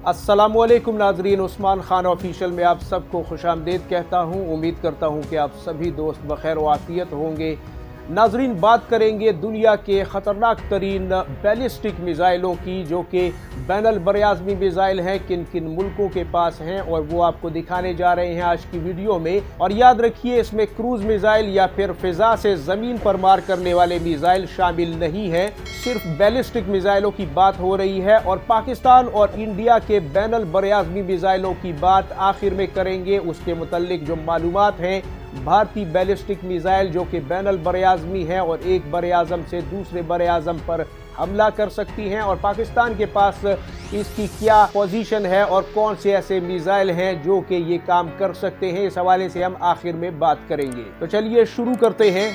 अस्सलामुअलैकुम नाजरीन, उस्मान खान ऑफिशियल में आप सबको खुशामदीद कहता हूँ। उम्मीद करता हूँ कि आप सभी दोस्त बखैर व आफियत होंगे। नाजरीन, बात करेंगे दुनिया के ख़तरनाक तरीन बैलिस्टिक मिज़ाइलों की, जो कि बैनुल बरआज़मी मिज़ाइल हैं, किन किन मुल्कों के पास हैं, और वो आपको दिखाने जा रहे हैं आज की वीडियो में। और याद रखिए, इसमें क्रूज़ मिज़ाइल या फिर फ़िज़ा से ज़मीन पर मार करने वाले मिज़ाइल शामिल नहीं है, सिर्फ बैलिस्टिक मिज़ाइलों की बात हो रही है। और पाकिस्तान और इंडिया के बैनुल बरआज़मी मिज़ाइलों की बात आखिर में करेंगे। उसके मुतल्लिक जो मालूमात हैं, भारतीय बैलिस्टिक मिसाइल जो कि बैनुल बरआज़मी है और एक बरआज़म से दूसरे बरआज़म पर हमला कर सकती हैं, और पाकिस्तान के पास इसकी क्या पोजीशन है और कौन से ऐसे मिसाइल हैं जो कि ये काम कर सकते हैं, इस हवाले से हम आखिर में बात करेंगे। तो चलिए शुरू करते हैं।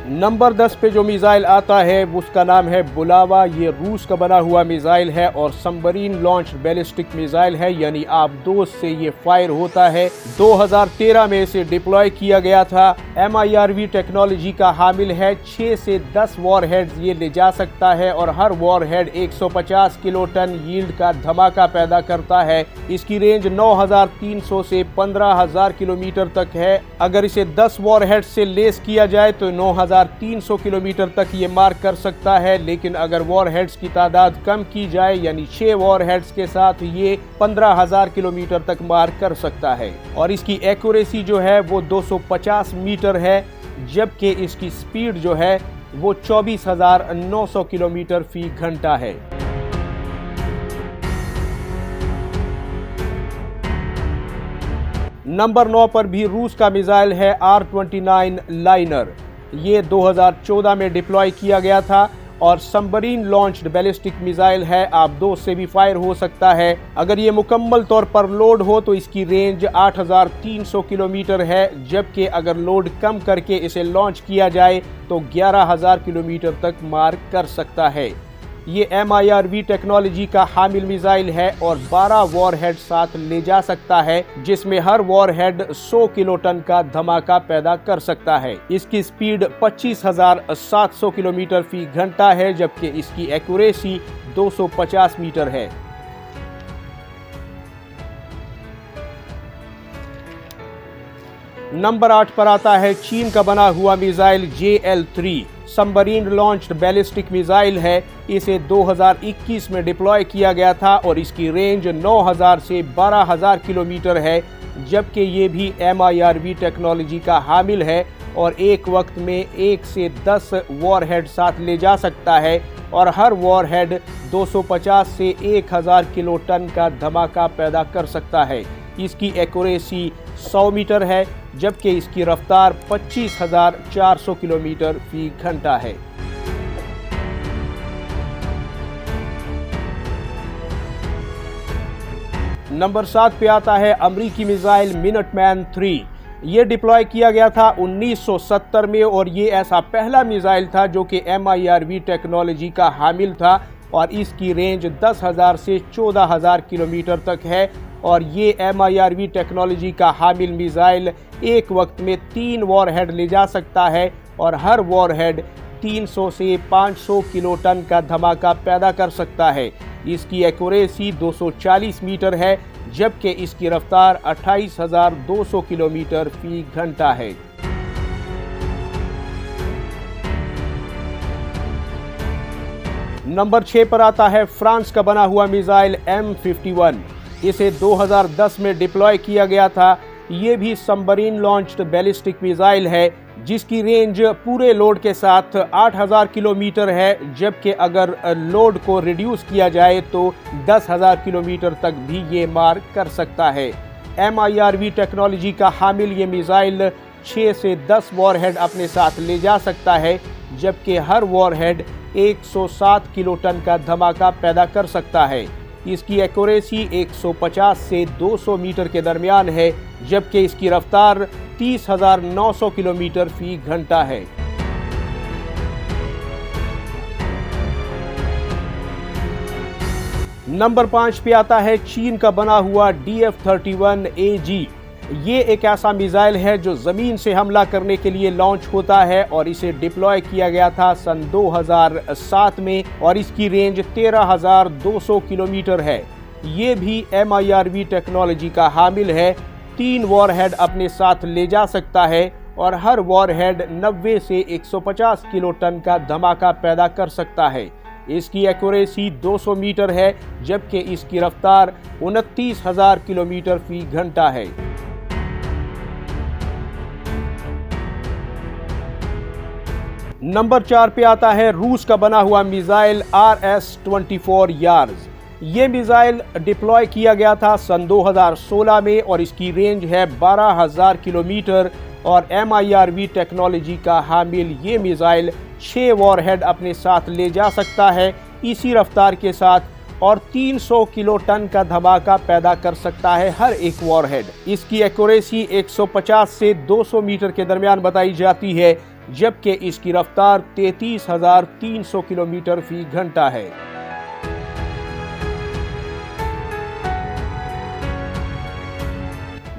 नंबर 10 पे जो मिसाइल आता है उसका नाम है बुलावा। ये रूस का बना हुआ मिसाइल है और सबमरीन लॉन्च बैलिस्टिक मिसाइल है, यानी आबदोज से ये फायर होता है। 2013 में इसे डिप्लॉय किया गया था। MIRV टेक्नोलॉजी का हामिल है। 6 से 10 वॉरहेड्स ये ले जा सकता है और हर वॉरहेड 150 किलोटन यील्ड का धमाका पैदा करता है। इसकी रेंज 9300 से 15000 किलोमीटर तक है। अगर इसे 10 वॉरहेड से लेस किया जाए तो 9300 किलोमीटर तक ये मार कर सकता है, लेकिन अगर वॉरहेड्स की तादाद कम की जाए, यानी 6 वॉरहेड्स के साथ, ये 15000 किलोमीटर तक मार कर सकता है। और इसकी एक्यूरेसी जो है वो 250 मीटर है, जबकि इसकी स्पीड जो है वो 24900 किलोमीटर फी घंटा है। नंबर 9 पर भी रूस का मिसाइल है R-29 लाइनर। ये 2014 में डिप्लॉय किया गया था और सबमरीन लॉन्च्ड बैलिस्टिक मिसाइल है। आबदोज से भी फायर हो सकता है। अगर ये मुकम्मल तौर पर लोड हो तो इसकी रेंज 8300 किलोमीटर है, जबकि अगर लोड कम करके इसे लॉन्च किया जाए तो 11000 किलोमीटर तक मार कर सकता है। ये MIRV टेक्नोलॉजी का हामिल मिसाइल है और 12 वॉरहेड साथ ले जा सकता है, जिसमें हर वॉरहेड 100 किलोटन का धमाका पैदा कर सकता है। इसकी स्पीड 25700 किलोमीटर फी घंटा है, जबकि इसकी एक्यूरेसी 250 मीटर है। नंबर 8 पर आता है चीन का बना हुआ missile JL-3। Submarine launched ballistic missile है। इसे 2021 में डिप्लॉय किया गया था और इसकी रेंज 9000 से 12000 किलोमीटर है, जबकि ये भी MIRV टेक्नोलॉजी का हामिल है और एक वक्त में 1 से 10 वॉरहेड साथ ले जा सकता है और हर वॉरहेड 250 से 1000 किलोटन का धमाका पैदा कर सकता है। इसकी एक्यूरेसी 100 मीटर है, जबकि इसकी रफ्तार 25400 किलोमीटर फी घंटा है। नंबर 7 पे आता है अमरीकी मिसाइल मिनटमैन 3। ये डिप्लॉय किया गया था 1970 में और ये ऐसा पहला मिसाइल था जो कि MIRV टेक्नोलॉजी का हामिल था और इसकी रेंज 10000 से 14000 किलोमीटर तक है। और ये MIRV टेक्नोलॉजी का हामिल मिसाइल एक वक्त में 3 वॉरहेड ले जा सकता है और हर वॉरहेड 300 से 500 किलोटन का धमाका पैदा कर सकता है। इसकी एक्यूरेसी 240 मीटर है, जबकि इसकी रफ्तार 28200 किलोमीटर फी घंटा है। नंबर 6 पर आता है फ्रांस का बना हुआ मिसाइल M51। इसे 2010 में डिप्लॉय किया गया था। ये भी सबमरीन लॉन्च्ड बैलिस्टिक मिसाइल है, जिसकी रेंज पूरे लोड के साथ 8000 किलोमीटर है, जबकि अगर लोड को रिड्यूस किया जाए तो 10000 किलोमीटर तक भी ये मार कर सकता है। MIRV टेक्नोलॉजी का हामिल ये मिसाइल 6 से 10 वॉरहेड अपने साथ ले जा सकता है, जबकि हर वॉरहेड 107 किलोटन का धमाका पैदा कर सकता है। इसकी एक्यूरेसी 150 से 200 मीटर के दरमियान है, जबकि इसकी रफ्तार 30900 किलोमीटर फी घंटा है। नंबर 5 पे आता है चीन का बना हुआ DF-31AG। ये एक ऐसा मिसाइल है जो ज़मीन से हमला करने के लिए लॉन्च होता है और इसे डिप्लॉय किया गया था सन 2007 में और इसकी रेंज 13,200 किलोमीटर है। ये भी MIRV टेक्नोलॉजी का हामिल है। 3 वॉरहेड अपने साथ ले जा सकता है और हर वॉरहेड 90 से 150 किलो टन का धमाका पैदा कर सकता है। इसकी एक्यूरेसी 200 मीटर है जबकि इसकी रफ्तार 29,000 किलोमीटर फी घंटा है। नंबर 4 पे आता है रूस का बना हुआ मिसाइल RS-24 यार्स। ये मिसाइल डिप्लॉय किया गया था सन 2016 में और इसकी रेंज है 12,000 किलोमीटर और MIRV टेक्नोलॉजी का हामिल ये मिसाइल 6 वॉरहेड अपने साथ ले जा सकता है इसी रफ्तार के साथ और 300 किलो टन का धमाका पैदा कर सकता है हर एक वॉरहेड। इसकी एक्यूरेसी 150 से 200 मीटर के दरमियान बताई जाती है जबकि इसकी रफ्तार 33,300 किलोमीटर फी घंटा है।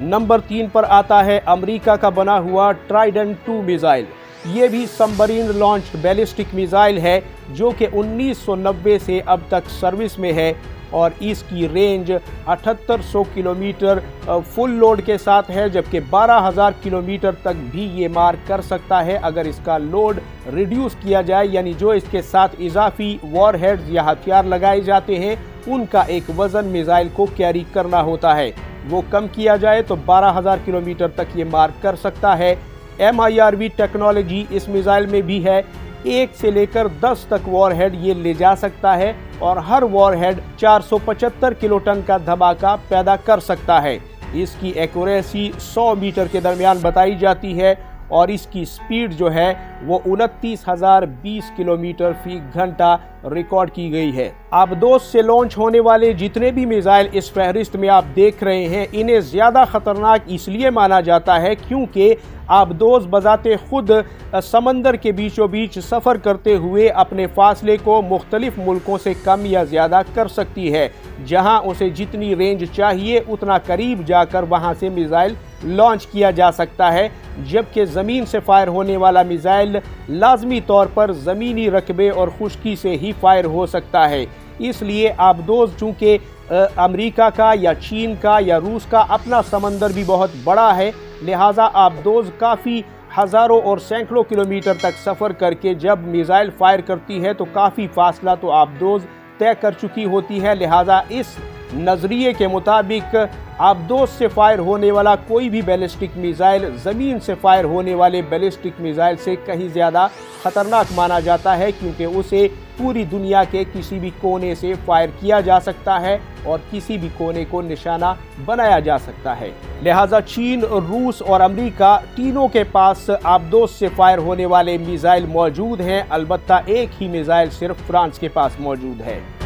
नंबर 3 पर आता है अमेरिका का बना हुआ ट्राइडेंट 2 मिसाइल। ये भी सबमरीन लॉन्च्ड बैलिस्टिक मिसाइल है जो कि 1990 से अब तक सर्विस में है और इसकी रेंज 7800 किलोमीटर फुल लोड के साथ है जबकि 12,000 किलोमीटर तक भी ये मार कर सकता है अगर इसका लोड रिड्यूस किया जाए, यानी जो इसके साथ इजाफी वॉरहेड्स या हथियार लगाए जाते हैं उनका एक वजन मिसाइल को कैरी करना होता है, वो कम किया जाए तो 12,000 किलोमीटर तक ये मार कर सकता है। MIRV टेक्नोलॉजी इस मिसाइल में भी है। 1 से लेकर 10 तक वॉरहेड ये ले जा सकता है और हर वॉरहेड 475 किलो टन का धमाका पैदा कर सकता है। इसकी एक्यूरेसी 100 मीटर के दरमियान बताई जाती है और इसकी स्पीड जो है वो 29,020 किलोमीटर फी घंटा रिकॉर्ड की गई है। आबदोस से लॉन्च होने वाले जितने भी मिसाइल इस फहरिस्त में आप देख रहे हैं इन्हें ज़्यादा खतरनाक इसलिए माना जाता है क्योंकि आबदोस बजाते खुद समंदर के बीचों बीच सफ़र करते हुए अपने फासले को मुख्तलिफ मुल्कों से कम या ज़्यादा कर सकती है। जहां उसे जितनी रेंज चाहिए उतना करीब जाकर वहां से मिसाइल लॉन्च किया जा सकता है, जबकि ज़मीन से फायर होने वाला मिसाइल लाजमी तौर पर ज़मीनी रकबे और खुश्की से ही फायर हो सकता है। इसलिए आबदोस चूँकि अमेरिका का या चीन का या रूस का अपना समंदर भी बहुत बड़ा है, लिहाजा आबदोस काफ़ी हज़ारों और सैकड़ों किलोमीटर तक सफ़र करके जब मिसाइल फायर करती है तो काफ़ी फासला तो आबदोस तय कर चुकी होती है। लिहाजा इस नज़रिए के मुताबिक आबदोस से फायर होने वाला कोई भी बैलिस्टिक मिसाइल ज़मीन से फायर होने वाले बैलिस्टिक मिसाइल से कहीं ज़्यादा ख़तरनाक माना जाता है क्योंकि उसे पूरी दुनिया के किसी भी कोने से फायर किया जा सकता है और किसी भी कोने को निशाना बनाया जा सकता है। लिहाजा चीन, रूस और अमेरिका तीनों के पास आबदोस से फायर होने वाले मिसाइल मौजूद हैं, अलबत्ता एक ही मिसाइल सिर्फ फ्रांस के पास मौजूद है।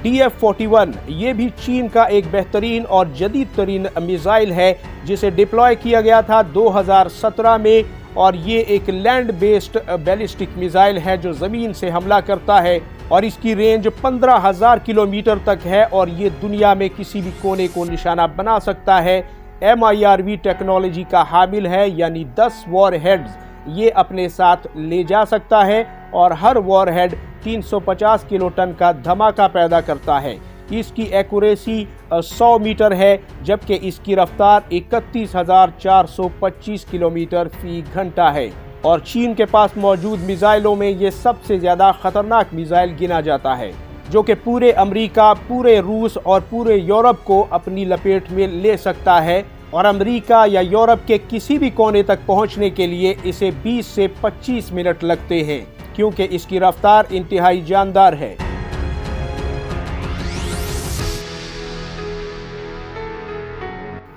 DF-41 ये भी चीन का एक बेहतरीन और जदीद तरीन मिसाइल है जिसे डिप्लॉय किया गया था 2017 में और ये एक लैंड बेस्ड बैलिस्टिक मिसाइल है जो ज़मीन से हमला करता है और इसकी रेंज 15,000 किलोमीटर तक है और ये दुनिया में किसी भी कोने को निशाना बना सकता है। MIRV टेक्नोलॉजी का हामिल है, यानी 10 वॉरहेड्स ये अपने साथ ले जा सकता है और हर वॉरहेड 350 किलो टन का धमाका पैदा करता है। इसकी एक्यूरेसी 100 मीटर है जबकि इसकी रफ्तार 31,425 किलोमीटर फी घंटा है और चीन के पास मौजूद मिसाइलों में ये सबसे ज़्यादा खतरनाक मिसाइल गिना जाता है जो कि पूरे अमेरिका, पूरे रूस और पूरे यूरोप को अपनी लपेट में ले सकता है और अमेरिका या यूरोप के किसी भी कोने तक पहुंचने के लिए इसे 20 से 25 मिनट लगते हैं क्योंकि इसकी रफ्तार इंतहाई जानदार है।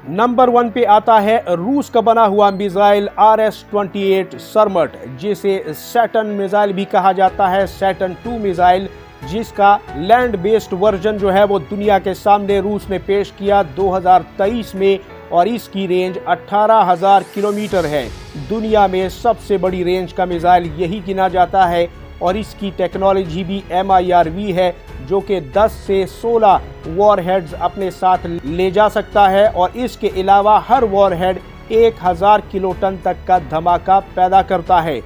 नंबर 1 पे आता है रूस का बना हुआ मिसाइल RS-28 सरमट, जिसे सैटर्न मिसाइल भी कहा जाता है, सैटर्न 2 मिसाइल, जिसका लैंड बेस्ड वर्जन जो है वो दुनिया के सामने रूस ने पेश किया 2023 में और इसकी रेंज 18,000 किलोमीटर है। दुनिया में सबसे बड़ी रेंज का मिसाइल यही गिना जाता है और इसकी टेक्नोलॉजी भी MIRV है जो कि 10 से 16 वॉरहेड्स अपने साथ ले जा सकता है और इसके अलावा हर वॉरहेड 1000 किलोटन तक का धमाका पैदा करता है।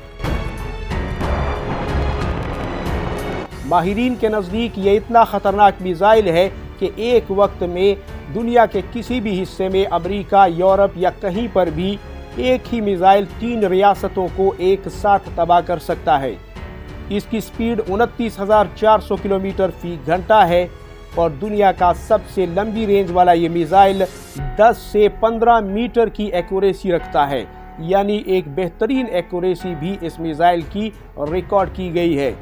माहिरीन के नज़दीक ये इतना ख़तरनाक मिसाइल है कि एक वक्त में दुनिया के किसी भी हिस्से में अमेरिका, यूरोप या कहीं पर भी एक ही मिसाइल 3 रियासतों को एक साथ तबाह कर सकता है। इसकी स्पीड 29,400 किलोमीटर फी घंटा है और दुनिया का सबसे लंबी रेंज वाला ये मिसाइल 10 से 15 मीटर की एक्यूरेसी रखता है, यानी एक बेहतरीन एक्यूरेसी भी इस मिसाइल की रिकॉर्ड की गई है।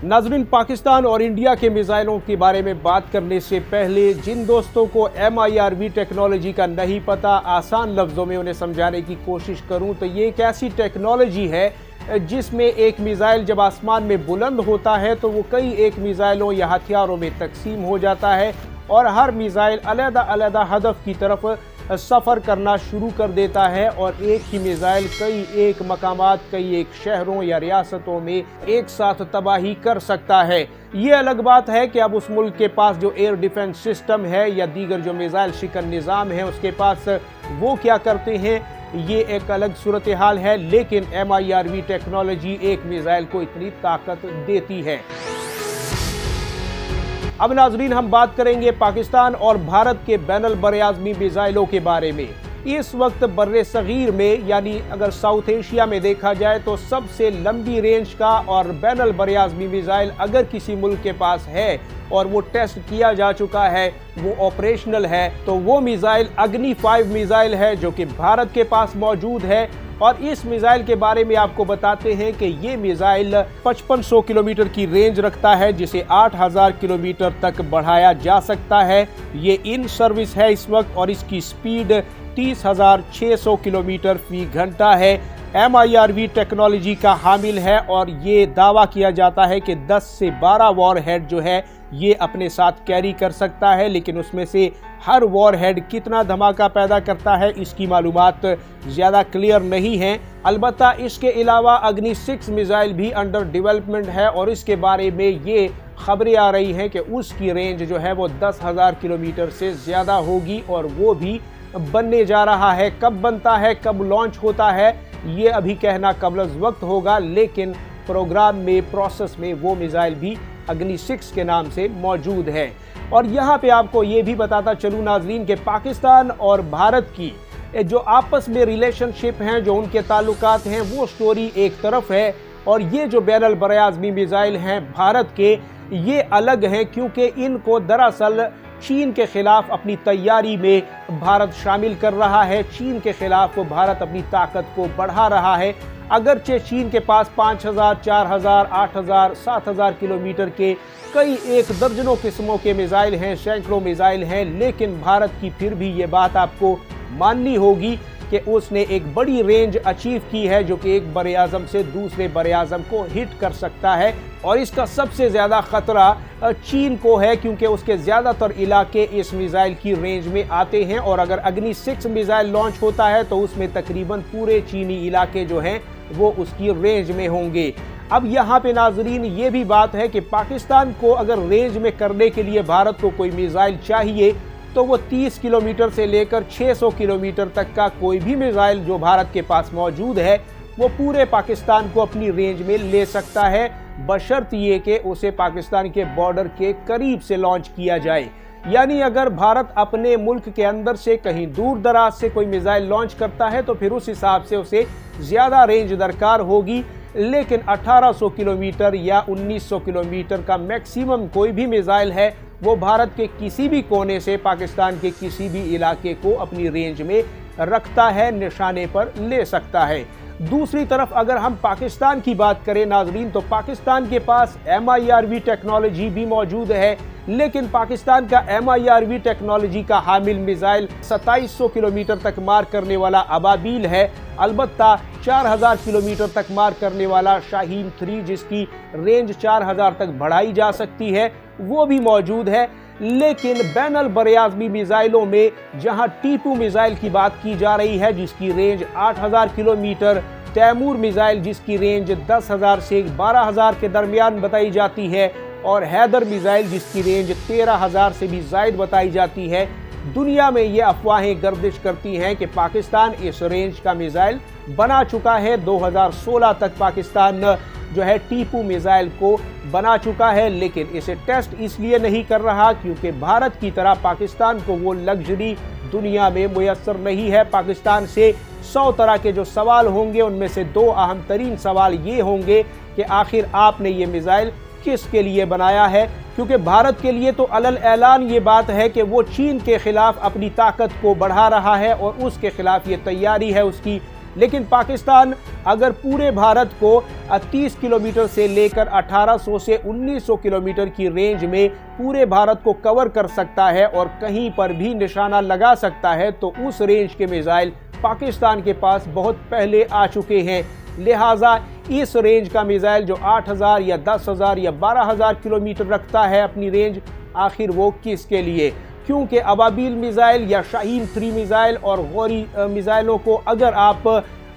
नाज़रीन, पाकिस्तान और इंडिया के मिसाइलों के बारे में बात करने से पहले जिन दोस्तों को MIRV टेक्नोलॉजी का नहीं पता, आसान लफ्ज़ों में उन्हें समझाने की कोशिश करूं तो ये एक ऐसी टेक्नोलॉजी है जिसमें एक मिसाइल जब आसमान में बुलंद होता है तो वो कई एक मिसाइलों या हथियारों में तकसीम हो जाता है और हर मिसाइल अलग-अलग हदफ की तरफ सफ़र करना शुरू कर देता है और एक ही मिसाइल कई एक मकामात, कई एक शहरों या रियासतों में एक साथ तबाही कर सकता है। ये अलग बात है कि अब उस मुल्क के पास जो एयर डिफेंस सिस्टम है या दीगर जो मिसाइल शिकन निज़ाम है उसके पास वो क्या करते हैं, ये एक अलग सूरत हाल है। लेकिन MIRV टेक्नोलॉजी एक मिसाइल को इतनी ताकत देती है। अब नाजरीन, हम बात करेंगे पाकिस्तान और भारत के बैनुल बरआज़मी मिसाइलों के बारे में। इस वक्त बर्रे सगीर में, यानी अगर साउथ एशिया में देखा जाए तो सबसे लंबी रेंज का और बैनुल बरआज़मी मिसाइल अगर किसी मुल्क के पास है और वो टेस्ट किया जा चुका है, वो ऑपरेशनल है, तो वो मिसाइल अग्नि 5 मिसाइल है जो कि भारत के पास मौजूद है। और इस मिसाइल के बारे में आपको बताते हैं कि ये मिसाइल 5500 किलोमीटर की रेंज रखता है जिसे 8000 किलोमीटर तक बढ़ाया जा सकता है। ये इन सर्विस है इस वक्त और इसकी स्पीड 30,600 किलोमीटर फी घंटा है। MIRV टेक्नोलॉजी का हामिल है और ये दावा किया जाता है कि 10 से 12 वॉरहेड जो है ये अपने साथ कैरी कर सकता है, लेकिन उसमें से हर वॉरहेड कितना धमाका पैदा करता है इसकी मालूमात ज़्यादा क्लियर नहीं है। अलबत्ता इसके अलावा अग्नि 6 मिसाइल भी अंडर डेवलपमेंट है और इसके बारे में ये खबरें आ रही हैं कि उसकी रेंज जो है वो 10,000 किलोमीटर से ज़्यादा होगी और वो भी बनने जा रहा है। कब बनता है, कब लॉन्च होता है, ये अभी कहना कबल वक्त होगा, लेकिन प्रोग्राम में, प्रोसेस में वो मिसाइल भी अग्नि 6 के नाम से मौजूद है। और यहाँ पे आपको ये भी बताता चलूँ नाजरीन कि पाकिस्तान और भारत की जो आपस में रिलेशनशिप हैं, जो उनके ताल्लुकात हैं, वो स्टोरी एक तरफ है और ये जो बैनुल बरआज़मी मिसाइल हैं भारत के, ये अलग हैं क्योंकि इनको दरअसल चीन के खिलाफ अपनी तैयारी में भारत शामिल कर रहा है। चीन के खिलाफ भारत अपनी ताकत को बढ़ा रहा है। अगरचे चीन के पास 5000, 4000, 8000, 7000 किलोमीटर के कई एक दर्जनों किस्मों के मिसाइल हैं, सैकड़ों मिसाइल हैं, लेकिन भारत की फिर भी ये बात आपको माननी होगी कि उसने एक बड़ी रेंज अचीव की है जो कि एक बरआज़म से दूसरे बरआज़म को हिट कर सकता है। और इसका सबसे ज़्यादा ख़तरा चीन को है क्योंकि उसके ज़्यादातर इलाके इस मिसाइल की रेंज में आते हैं और अगर अग्नि 6 मिसाइल लॉन्च होता है तो उसमें तकरीबन पूरे चीनी इलाके जो हैं वो उसकी रेंज में होंगे। अब यहाँ पे नाजरीन ये भी बात है कि पाकिस्तान को अगर रेंज में करने के लिए भारत को कोई मिसाइल चाहिए तो वो 30 किलोमीटर से लेकर 600 किलोमीटर तक का कोई भी मिसाइल जो भारत के पास मौजूद है वो पूरे पाकिस्तान को अपनी रेंज में ले सकता है, बशर्त ये कि उसे पाकिस्तान के बॉर्डर के करीब से लॉन्च किया जाए। यानी अगर भारत अपने मुल्क के अंदर से कहीं दूर दराज से कोई मिसाइल लॉन्च करता है तो फिर उस हिसाब से उसे ज़्यादा रेंज दरकार होगी, लेकिन 1800 किलोमीटर या 1900 किलोमीटर का मैक्सिमम कोई भी मिसाइल है वो भारत के किसी भी कोने से पाकिस्तान के किसी भी इलाके को अपनी रेंज में रखता है, निशाने पर ले सकता है। दूसरी तरफ अगर हम पाकिस्तान की बात करें नाजरीन, तो पाकिस्तान के पास MIRV टेक्नोलॉजी भी मौजूद है, लेकिन पाकिस्तान का MIRV टेक्नोलॉजी का हामिल मिसाइल 2700 किलोमीटर तक मार करने वाला अबाबील है। अलबत्ता 4000 किलोमीटर तक मार करने वाला शाहीन 3 जिसकी रेंज 4000 तक बढ़ाई जा सकती है वो भी मौजूद है। लेकिन बैनुल बरआज़मी मिसाइलों में जहां टीपू मिसाइल की बात की जा रही है जिसकी रेंज 8000 किलोमीटर, तैमूर मिसाइल जिसकी रेंज 10,000 से 12,000 के दरमियान बताई जाती है और हैदर मिसाइल जिसकी रेंज 13,000 से भी ज़ायद बताई जाती है, दुनिया में ये अफवाहें गर्दिश करती हैं कि पाकिस्तान इस रेंज का मिसाइल बना चुका है। 2016 तक पाकिस्तान जो है टीपू मिसाइल को बना चुका है, लेकिन इसे टेस्ट इसलिए नहीं कर रहा क्योंकि भारत की तरह पाकिस्तान को वो लग्जरी दुनिया में मुयस्सर नहीं है। पाकिस्तान से 100 तरह के जो सवाल होंगे उनमें से 2 अहम तरीन सवाल ये होंगे कि आखिर आपने ये मिसाइल किसके लिए बनाया है, क्योंकि भारत के लिए तो अलल ऐलान ये बात है कि वो चीन के खिलाफ अपनी ताकत को बढ़ा रहा है और उसके खिलाफ ये तैयारी है उसकी। लेकिन पाकिस्तान अगर पूरे भारत को 30 किलोमीटर से लेकर 1800 से 1900 किलोमीटर की रेंज में पूरे भारत को कवर कर सकता है और कहीं पर भी निशाना लगा सकता है, तो उस रेंज के मिसाइल पाकिस्तान के पास बहुत पहले आ चुके हैं। लिहाजा इस रेंज का मिसाइल जो 8000 या 10,000 या 12,000 किलोमीटर रखता है अपनी रेंज, आखिर वो किसके लिए? क्योंकि अबाबील मिसाइल या शाहीन 3 मिसाइल और गौरी मिसाइलों को अगर आप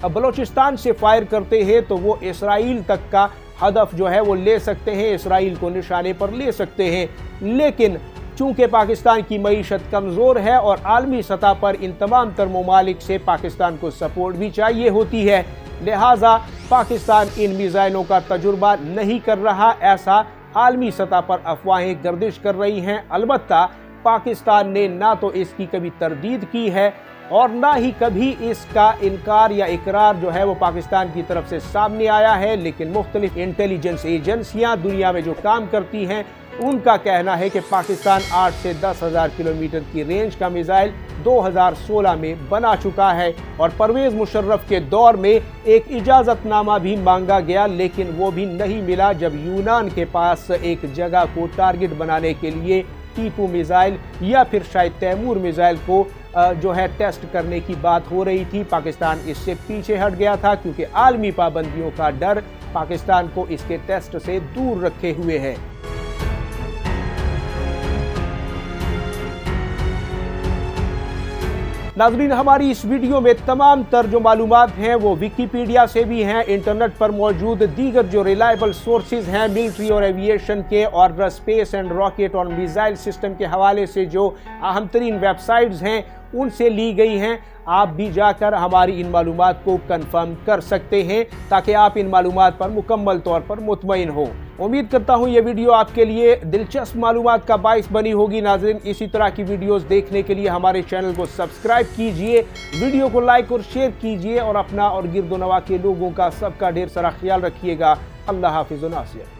बलूचिस्तान से फायर करते हैं तो वो इसराइल तक का हदफ जो है वो ले सकते हैं, इसराइल को निशाने पर ले सकते हैं। लेकिन चूंकि पाकिस्तान की मईशत कमज़ोर है और आलमी सतह पर इन तमाम तर ममालिक से पाकिस्तान को सपोर्ट भी चाहिए होती है, लिहाजा पाकिस्तान इन मिसाइलों का तजुर्बा नहीं कर रहा, ऐसा आलमी सतह पर अफवाहें गर्दिश कर रही हैं। अलबत्ता पाकिस्तान ने ना तो इसकी कभी तरदीद की है और ना ही कभी इसका इनकार या इकरार जो है वो पाकिस्तान की तरफ से सामने आया है, लेकिन मुख्तलिफ इंटेलिजेंस एजेंसियां दुनिया में जो काम करती हैं उनका कहना है कि पाकिस्तान 8 से 10,000 किलोमीटर की रेंज का मिसाइल 2016 में बना चुका है और परवेज़ मुशर्रफ के दौर में एक इजाज़तनामा भी मांगा गया, लेकिन वो भी नहीं मिला जब यूनान के पास एक जगह को टारगेट बनाने के लिए टीपू मिसाइल या फिर शायद तैमूर मिसाइल को जो है टेस्ट करने की बात हो रही थी। पाकिस्तान इससे पीछे हट गया था क्योंकि आलमी पाबंदियों का डर पाकिस्तान को इसके टेस्ट से दूर रखे हुए है। नाज़रीन, हमारी इस वीडियो में तमाम तर जो मालूमात हैं वो विकीपीडिया से भी हैं, इंटरनेट पर मौजूद दीगर जो रिलायबल सोर्सेज हैं मिलिट्री और एविएशन के और स्पेस एंड रॉकेट और मिसाइल सिस्टम के हवाले से जो अहम तरीन वेबसाइट्स हैं उनसे ली गई हैं। आप भी जाकर हमारी इन मालूमात को कंफर्म कर सकते हैं ताकि आप इन मालूमात पर मुकम्मल तौर पर मुतमईन हो। उम्मीद करता हूँ ये वीडियो आपके लिए दिलचस्प मालूमात का बाइस बनी होगी। नाज़रीन, इसी तरह की वीडियोस देखने के लिए हमारे चैनल को सब्सक्राइब कीजिए, वीडियो को लाइक और शेयर कीजिए और अपना और गिरदोनवा के लोगों का सबका ढेर सारा ख्याल रखिएगा। अल्लाह हाफिज़ व नासिर।